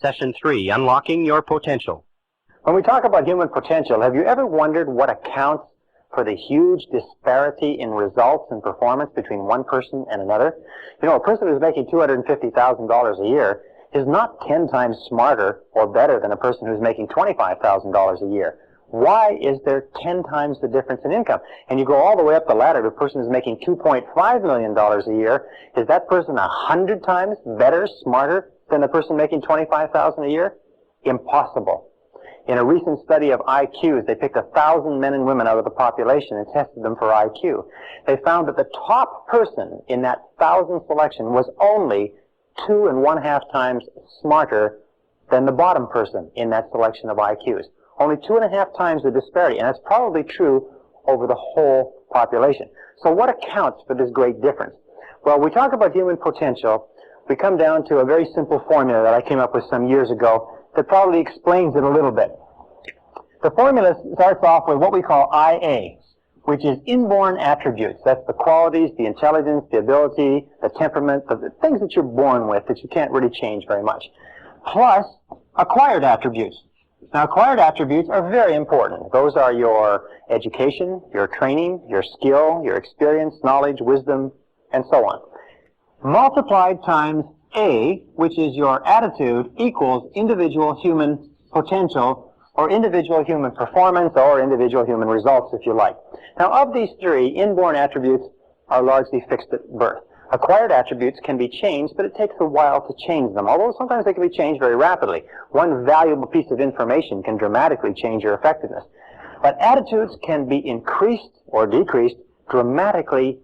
Session 3, Unlocking Your Potential. When we talk about human potential, have you ever wondered what accounts for the huge disparity in results and performance between one person and another? You know, a person who's making $250,000 a year is not 10 times smarter or better than a person who's making $25,000 a year. Why is there 10 times the difference in income? And you go all the way up the ladder to a person who's making $2.5 million a year. Is that person 100 times better, smarter than the person making $25,000 a year? Impossible. In a recent study of IQs, they picked 1,000 men and women out of the population and tested them for IQ. They found that the top person in that 1,000 selection was only 2.5 times smarter than the bottom person in that selection of IQs. Only 2.5 times the disparity, and that's probably true over the whole population. So what accounts for this great difference? Well, we talk about human potential. We come down to a very simple formula that I came up with some years ago that probably explains it a little bit. The formula starts off with what we call IA, which is inborn attributes. That's the qualities, the intelligence, the ability, the temperament, the things that you're born with that you can't really change very much, plus acquired attributes. Now, acquired attributes are very important. Those are your education, your training, your skill, your experience, knowledge, wisdom, and so on. Multiplied times A, which is your attitude, equals individual human potential, or individual human performance, or individual human results, if you like. Now, of these three, inborn attributes are largely fixed at birth. Acquired attributes can be changed, but it takes a while to change them, although sometimes they can be changed very rapidly. One valuable piece of information can dramatically change your effectiveness. But attitudes can be increased or decreased dramatically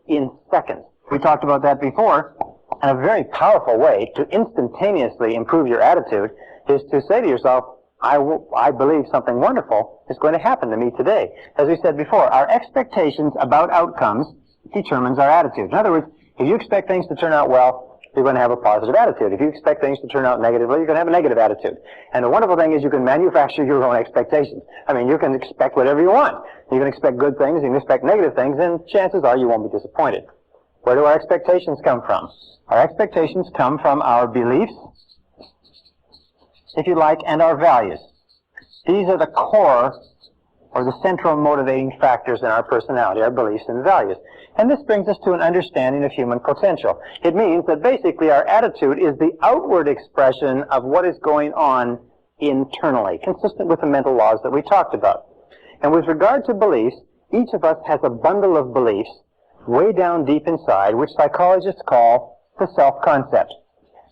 in seconds. We talked about that before, and a very powerful way to instantaneously improve your attitude is to say to yourself, I believe something wonderful is going to happen to me today. As we said before, our expectations about outcomes determines our attitude. In other words, if you expect things to turn out well, you're going to have a positive attitude. If you expect things to turn out negatively, you're going to have a negative attitude. And the wonderful thing is you can manufacture your own expectations. I mean, you can expect whatever you want. You can expect good things, you can expect negative things, and chances are you won't be disappointed. Where do our expectations come from? Our expectations come from our beliefs, if you like, and our values. These are the core or the central motivating factors in our personality, our beliefs and values. And this brings us to an understanding of human potential. It means that basically our attitude is the outward expression of what is going on internally, consistent with the mental laws that we talked about. And with regard to beliefs, each of us has a bundle of beliefs way down deep inside, which psychologists call the self-concept.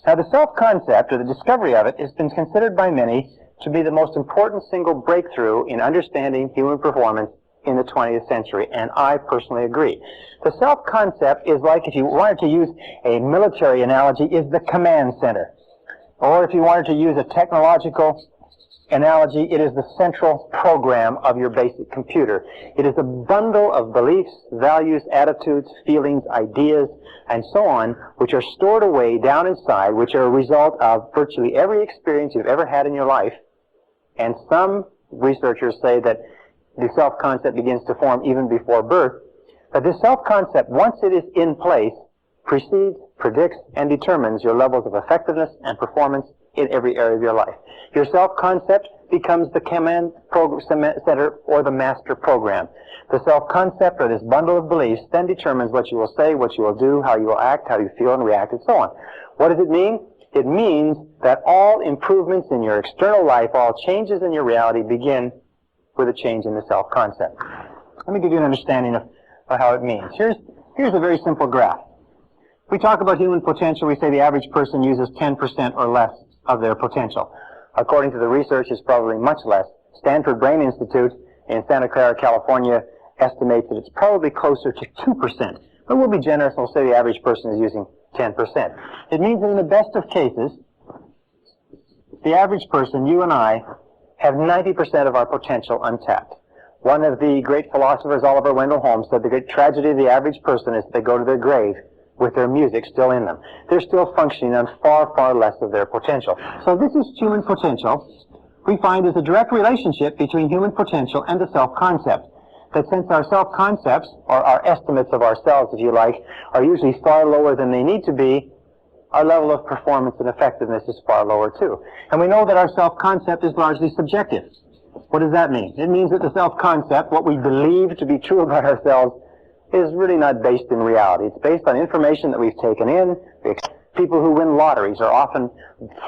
Now, the self-concept, or the discovery of it, has been considered by many to be the most important single breakthrough in understanding human performance in the 20th century, and I personally agree. The self-concept is like, if you wanted to use a military analogy, is the command center. Or if you wanted to use a technological analogy, it is the central program of your basic computer. It is a bundle of beliefs, values, attitudes, feelings, ideas, and so on, which are stored away down inside, which are a result of virtually every experience you've ever had in your life. And some researchers say that the self-concept begins to form even before birth. But this self-concept, once it is in place, precedes, predicts, and determines your levels of effectiveness and performance in every area of your life. Your self-concept becomes the command center or the master program. The self-concept, or this bundle of beliefs, then determines what you will say, what you will do, how you will act, how you feel and react, and so on. What does it mean? It means that all improvements in your external life, all changes in your reality begin with a change in the self-concept. Let me give you an understanding of how it means. Here's a very simple graph. We talk about human potential. We say the average person uses 10% or less of their potential. According to the research, it's probably much less. Stanford Brain Institute in Santa Clara, California, estimates that it's probably closer to 2%. But we'll be generous and we'll say the average person is using 10%. It means that in the best of cases, the average person, you and I, have 90% of our potential untapped. One of the great philosophers, Oliver Wendell Holmes, said the great tragedy of the average person is they go to their grave with their music still in them. They're still functioning on far, far less of their potential. So this is human potential. We find there's a direct relationship between human potential and the self-concept. That since our self-concepts, or our estimates of ourselves, if you like, are usually far lower than they need to be, our level of performance and effectiveness is far lower too. And we know that our self-concept is largely subjective. What does that mean? It means that the self-concept, what we believe to be true about ourselves, is really not based in reality. It's based on information that we've taken in. People who win lotteries are often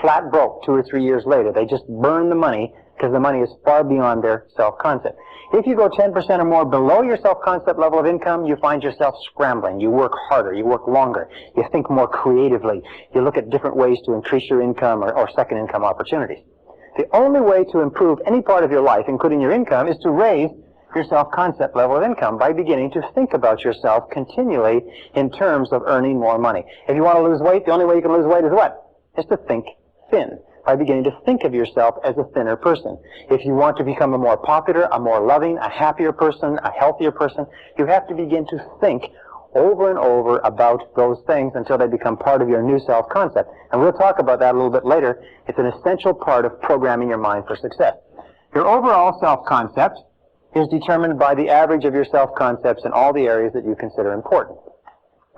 flat broke 2 or 3 years later. They just burn the money because the money is far beyond their self-concept. If you go 10% or more below your self-concept level of income, you find yourself scrambling. You work harder. You work longer. You think more creatively. You look at different ways to increase your income or second income opportunities. The only way to improve any part of your life, including your income, is to raise your self-concept level of income by beginning to think about yourself continually in terms of earning more money. If you want to lose weight, the only way you can lose weight is what? Is to think thin, by beginning to think of yourself as a thinner person. If you want to become a more popular, a more loving, a happier person, a healthier person, you have to begin to think over and over about those things until they become part of your new self-concept. And we'll talk about that a little bit later. It's an essential part of programming your mind for success. Your overall self-concept is determined by the average of your self-concepts in all the areas that you consider important.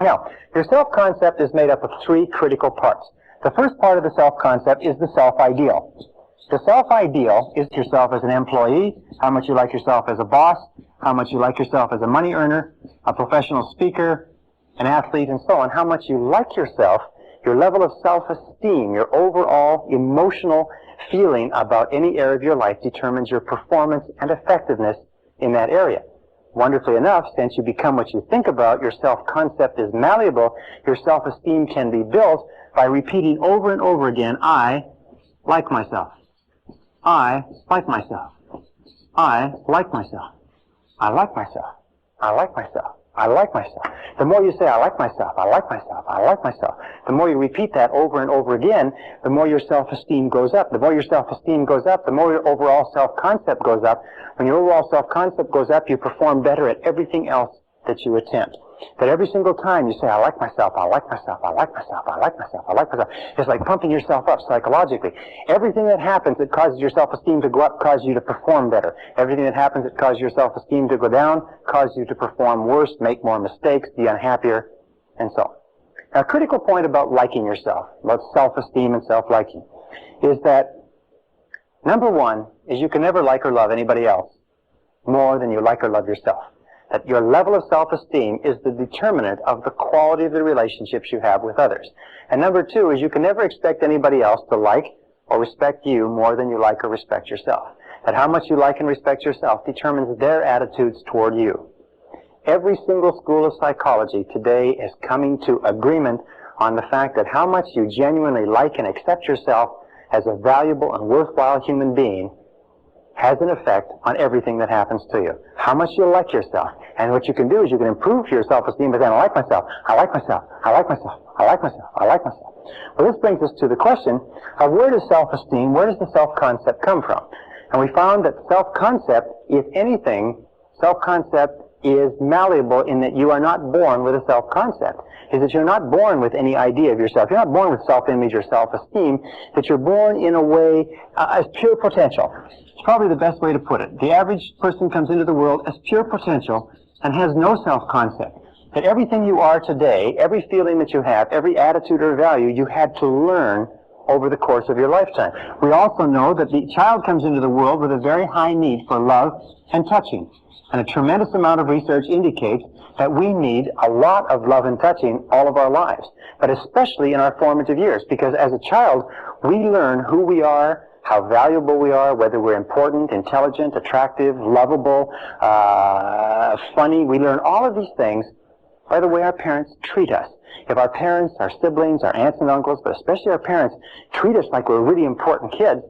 Now, your self-concept is made up of 3 critical parts. The first part of the self-concept is the self-ideal. The self-ideal is yourself as an employee, how much you like yourself as a boss, how much you like yourself as a money earner, a professional speaker, an athlete, and so on. How much you like yourself, your level of self-esteem, your overall emotional feeling about any area of your life determines your performance and effectiveness in that area. Wonderfully enough, since you become what you think about, your self-concept is malleable, your self-esteem can be built by repeating over and over again, I like myself. I like myself. I like myself. I like myself. I like myself. I like myself. The more you say, I like myself, I like myself, I like myself, the more you repeat that over and over again, the more your self-esteem goes up. The more your self-esteem goes up, the more your overall self-concept goes up. When your overall self-concept goes up, you perform better at everything else that you attempt. That every single time you say, I like myself, I like myself, I like myself, I like myself, I like myself, it's like pumping yourself up psychologically. Everything that happens that causes your self-esteem to go up causes you to perform better. Everything that happens that causes your self-esteem to go down causes you to perform worse, make more mistakes, be unhappier, and so on. Now, a critical point about liking yourself, about self-esteem and self-liking, is that number one is you can never like or love anybody else more than you like or love yourself. That your level of self-esteem is the determinant of the quality of the relationships you have with others. And number two is you can never expect anybody else to like or respect you more than you like or respect yourself. That how much you like and respect yourself determines their attitudes toward you. Every single school of psychology today is coming to agreement on the fact that how much you genuinely like and accept yourself as a valuable and worthwhile human being has an effect on everything that happens to you. How much you like yourself. And what you can do is you can improve your self-esteem by saying, I like myself, I like myself, I like myself, I like myself, I like myself. Well, this brings us to the question of where does self-esteem, where does the self-concept come from? And we found that self-concept, if anything, self-concept is malleable in that you are not born with a self-concept. Is that you're not born with any idea of yourself. You're not born with self-image or self-esteem, that you're born in a way as pure potential. It's probably the best way to put it. The average person comes into the world as pure potential and has no self-concept. That everything you are today, every feeling that you have, every attitude or value, you had to learn over the course of your lifetime. We also know that the child comes into the world with a very high need for love and touching. And a tremendous amount of research indicates that we need a lot of love and touching all of our lives, but especially in our formative years, because as a child, we learn who we are, how valuable we are, whether we're important, intelligent, attractive, lovable, funny. We learn all of these things by the way our parents treat us. If our parents, our siblings, our aunts and uncles, but especially our parents, treat us like we're really important kids,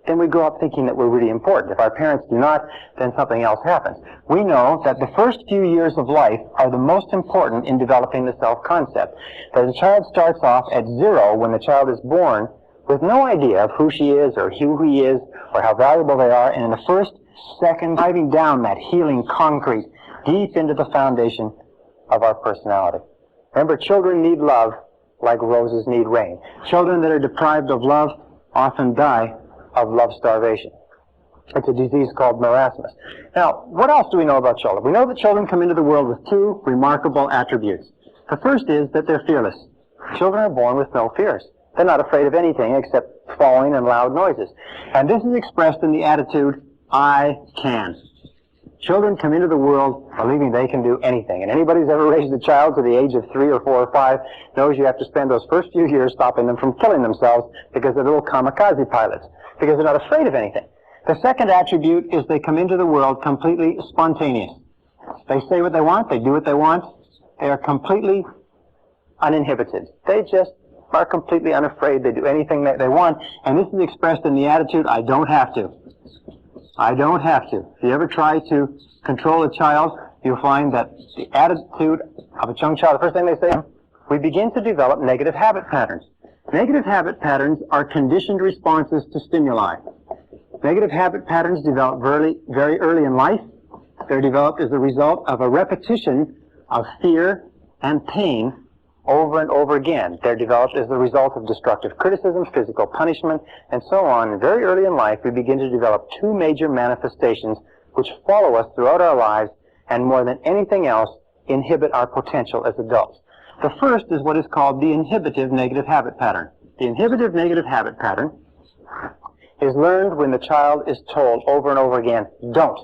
then we grow up thinking that we're really important. If our parents do not, then something else happens. We know that the first few years of life are the most important in developing the self-concept. That the child starts off at 0 when the child is born with no idea of who she is or who he is or how valuable they are, and in the first second, driving down that healing concrete deep into the foundation of our personality. Remember, children need love like roses need rain. Children that are deprived of love often die of love starvation. It's a disease called marasmus. Now, what else do we know about children? We know that children come into the world with 2 remarkable attributes. The first is that they're fearless. Children are born with no fears. They're not afraid of anything except falling and loud noises. And this is expressed in the attitude, I can. Children come into the world believing they can do anything. And anybody who's ever raised a child to the age of 3 or 4 or 5 knows you have to spend those first few years stopping them from killing themselves because they're little kamikaze pilots, because they're not afraid of anything. The second attribute is they come into the world completely spontaneous. They say what they want, they do what they want, they are completely uninhibited. They just are completely unafraid, they do anything that they want, and this is expressed in the attitude, I don't have to. I don't have to. If you ever try to control a child, you'll find that the attitude of a young child, the first thing they say, we begin to develop negative habit patterns. Negative habit patterns are conditioned responses to stimuli. Negative habit patterns develop very early in life. They're developed as a result of a repetition of fear and pain over and over again. They're developed as the result of destructive criticism, physical punishment, and so on. Very early in life, we begin to develop two major manifestations which follow us throughout our lives and, more than anything else, inhibit our potential as adults. The first is what is called the inhibitive negative habit pattern. The inhibitive negative habit pattern is learned when the child is told over and over again, don't.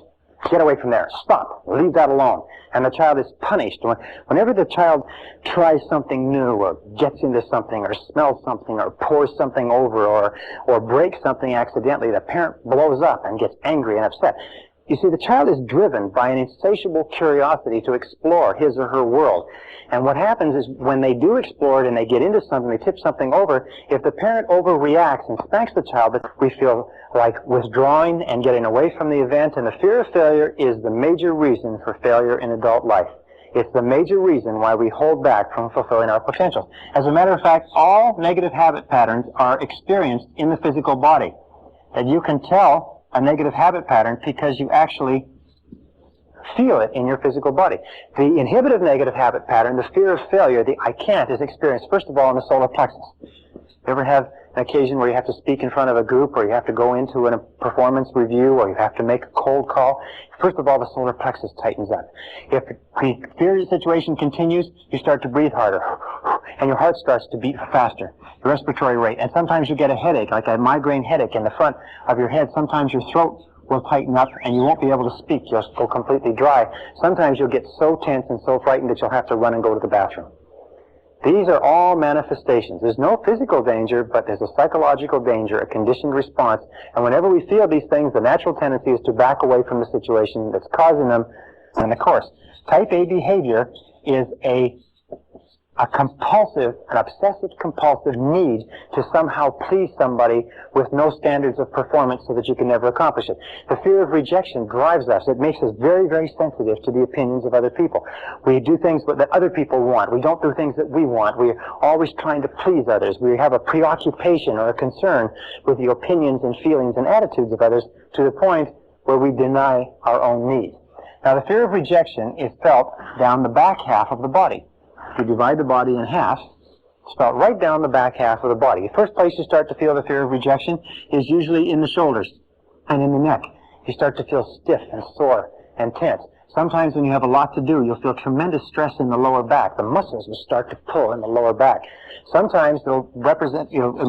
Get away from there. Stop. Leave that alone. And the child is punished. Whenever the child tries something new or gets into something or smells something or pours something over or breaks something accidentally, the parent blows up and gets angry and upset. You see, the child is driven by an insatiable curiosity to explore his or her world. And what happens is when they do explore it and they get into something, they tip something over, if the parent overreacts and spanks the child, we feel like withdrawing and getting away from the event. And the fear of failure is the major reason for failure in adult life. It's the major reason why we hold back from fulfilling our potential. As a matter of fact, all negative habit patterns are experienced in the physical body. And you can tell a negative habit pattern because you actually feel it in your physical body. The inhibitive negative habit pattern, the fear of failure, the I can't, is experienced first of all in the solar plexus. You ever have an occasion where you have to speak in front of a group, or you have to go into a performance review, or you have to make a cold call? First of all, the solar plexus tightens up. If the fear situation continues, you start to breathe harder, and your heart starts to beat faster, your respiratory rate, and sometimes you get a headache, like a migraine headache in the front of your head. Sometimes your throat will tighten up, and you won't be able to speak. You'll go completely dry. Sometimes you'll get so tense and so frightened that you'll have to run and go to the bathroom. These are all manifestations. There's no physical danger, but there's a psychological danger, a conditioned response. And whenever we feel these things, the natural tendency is to back away from the situation that's causing them. And of course, type A behavior is a compulsive, an obsessive-compulsive need to somehow please somebody with no standards of performance so that you can never accomplish it. The fear of rejection drives us. It makes us very, very sensitive to the opinions of other people. We do things that other people want. We don't do things that we want. We're always trying to please others. We have a preoccupation or a concern with the opinions and feelings and attitudes of others to the point where we deny our own needs. Now, the fear of rejection is felt down the back half of the body. If you divide the body in half, it's felt right down the back half of the body. The first place you start to feel the fear of rejection is usually in the shoulders and in the neck. You start to feel stiff and sore and tense. Sometimes when you have a lot to do, you'll feel tremendous stress in the lower back. The muscles will start to pull in the lower back. Sometimes it'll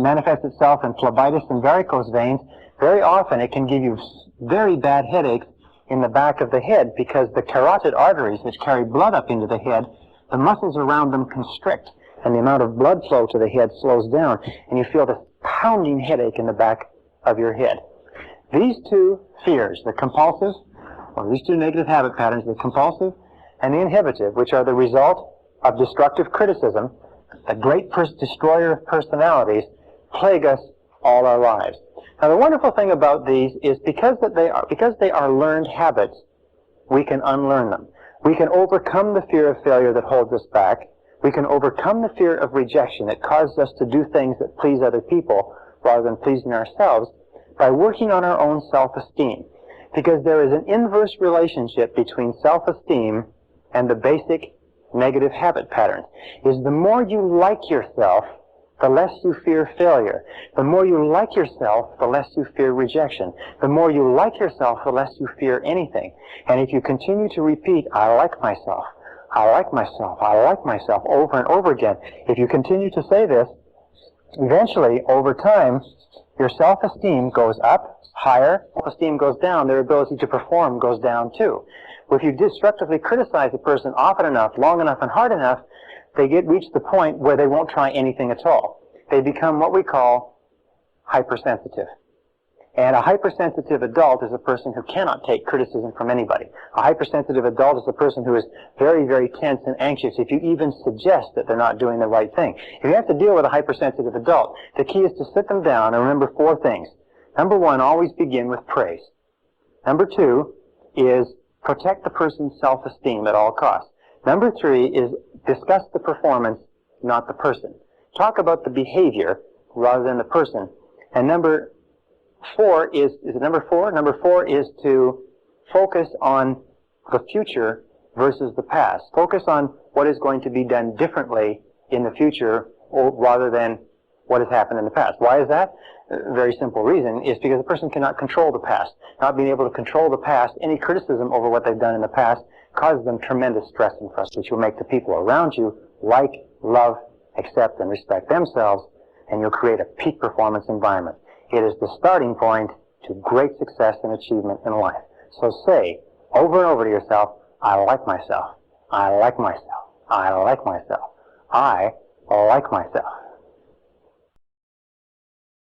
manifest itself in phlebitis and varicose veins. Very often it can give you very bad headaches in the back of the head because the carotid arteries, which carry blood up into the head, the muscles around them constrict, and the amount of blood flow to the head slows down, and you feel this pounding headache in the back of your head. These two fears, the compulsive, or these two negative habit patterns, the compulsive and the inhibitive, which are the result of destructive criticism, the great destroyer of personalities, plague us all our lives. Now, the wonderful thing about these is because they are learned habits, we can unlearn them. We can overcome the fear of failure that holds us back. We can overcome the fear of rejection that causes us to do things that please other people rather than pleasing ourselves by working on our own self-esteem. Because there is an inverse relationship between self-esteem and the basic negative habit patterns. Is the more you like yourself, the less you fear failure. The more you like yourself, the less you fear rejection. The more you like yourself, the less you fear anything. And if you continue to repeat, I like myself, I like myself. I like myself over and over again. If you continue to say this, eventually, over time, your self-esteem goes up higher. Self-esteem goes down. Their ability to perform goes down too. If you destructively criticize a person often enough, long enough, and hard enough, they reach the point where they won't try anything at all. They become what we call hypersensitive. And a hypersensitive adult is a person who cannot take criticism from anybody. A hypersensitive adult is a person who is very, very tense and anxious if you even suggest that they're not doing the right thing. If you have to deal with a hypersensitive adult, the key is to sit them down and remember 4 things. Number 1, always begin with praise. Number 2 is protect the person's self-esteem at all costs. Number 3 is discuss the performance, not the person. Talk about the behavior rather than the person. And number 4 is it number 4? Number 4 is to focus on the future versus the past. Focus on what is going to be done differently in the future rather than what has happened in the past. Why is that? A very simple reason is because the person cannot control the past. Not being able to control the past, any criticism over what they've done in the past causes them tremendous stress and frustration, which will make the people around you like, love, accept, and respect themselves, and you'll create a peak performance environment. It is the starting point to great success and achievement in life. So say over and over to yourself, I like myself. I like myself. I like myself. I like myself.